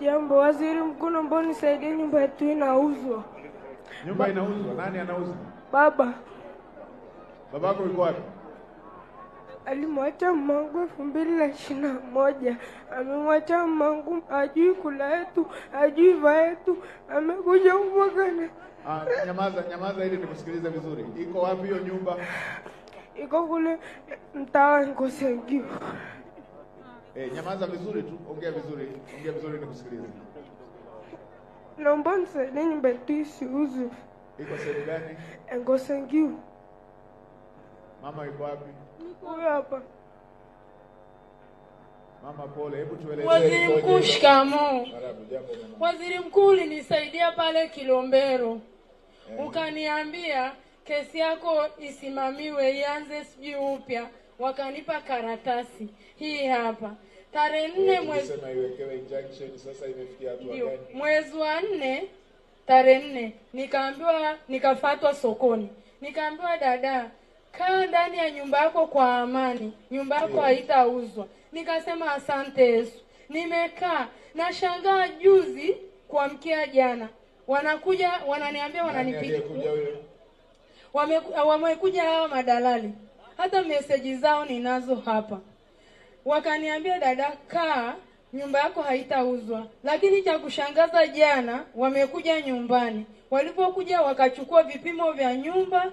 Jambo waziri mkuu, naomba nisaidie, nyumba yetu inauzwa. Nyumba inauzwa? Nani anauza? Baba. Babako yuko wapi? Alimwacha mamangu 2021. Amemwacha mamangu, ajui kula yetu, ajui vaa yetu, amekuja kumwagana. Nyamaza ili nikusikilize vizuri. Iko wapi hiyo nyumba? Iko kule mtaa Ngosengiu. Nyamaza vizuri tu, ongea vizuri nikusikilize. Naomba nisaidie, nyumba yetu isiuzwe. Iko sehemu gani? Ngosengiu. Mama yuko wapi? Huyo hapa. Mama pole, hebu tueleze. Waziri Mkuu, shikamoo. Waziri Mkuu, ulinisaidia pale Kilombero. Ukaniambia kesi yako isimamiwe, ianze sijui upya. Wakanipa karatasi hii hapa. Tarehe 4 mwezi sema iwekewe injunction, sasa imefikia hatua gani? Mwezi wa 4 tarehe 4 nikaambiwa, nikafatwa sokoni. Nikaambiwa, dada, kaa ndani ya nyumba yako kwa amani, nyumba yako haitauzwa. Nikasema asante Yesu. Nimekaa na shangaa, juzi kuamkia jana wanakuja wananiambia, wananipigia. Wamekuja hawa madalali, hata meseji zao ninazo hapa. Wakaniambia, dada, kaa, nyumba yako haitauzwa. Lakini cha kushangaza, jana wamekuja nyumbani. Walipokuja wakachukua vipimo vya nyumba.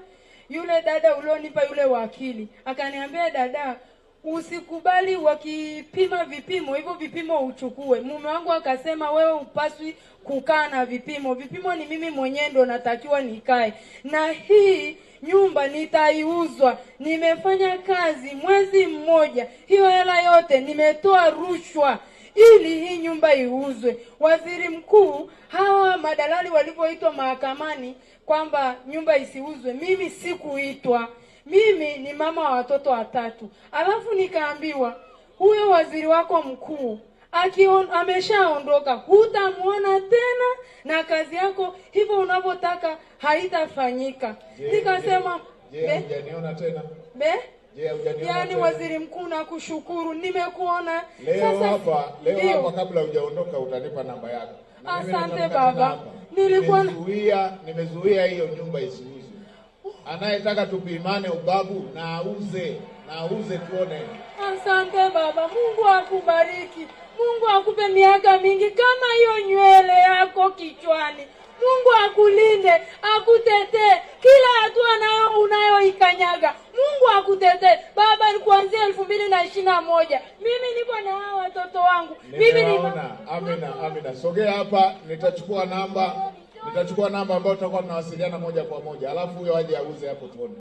Yule dada ulionipa, yule wakili, akaniambia, dada, usikubali wakipima vipimo, hivyo vipimo uchukue. Mume wangu akasema, wewe upaswi kukaa na vipimo. Vipimo ni mimi mwenyewe ndo natakiwa nikae. Na hii nyumba nitaiuzwa. Nimefanya kazi mwezi mmoja. Hiyo hela yote nimetoa rushwa ili hii nyumba iuzwe. Waziri Mkuu, hawa madalali walipoitwa mahakamani kwamba nyumba isiuzwe, mimi sikuitwa. Mimi ni mama wa watoto 3. Alafu nikaambiwa, huyo waziri wako mkuu ameshaondoka, hutamuona tena, na kazi yako hivyo unavyotaka haitafanyika. Nikasema, hujaniona tena? Yaani Waziri Mkuu, nakushukuru, nimekuona. Leo hapa kabla hujaondoka utanipa namba yako. Asante baba. Nimezuia hiyo nyumba isiuzwe. Anayetaka tupimane ubabu na auze tuone. Asante baba. Mungu akubariki. Mungu akupe miaka mingi kama hiyo nywele yako kichwani. Mungu akulinde, akutetee kila hatua nayo unayoikanyaga. Mungu akutetee. Baba, ni kuanzia 2021. Mimi niko na hao watoto wangu. Amina. Sogea hapa, nitachukua namba ambayo tutakuwa tunawasiliana moja kwa moja. Alafu huyo aje auze hapo tuone.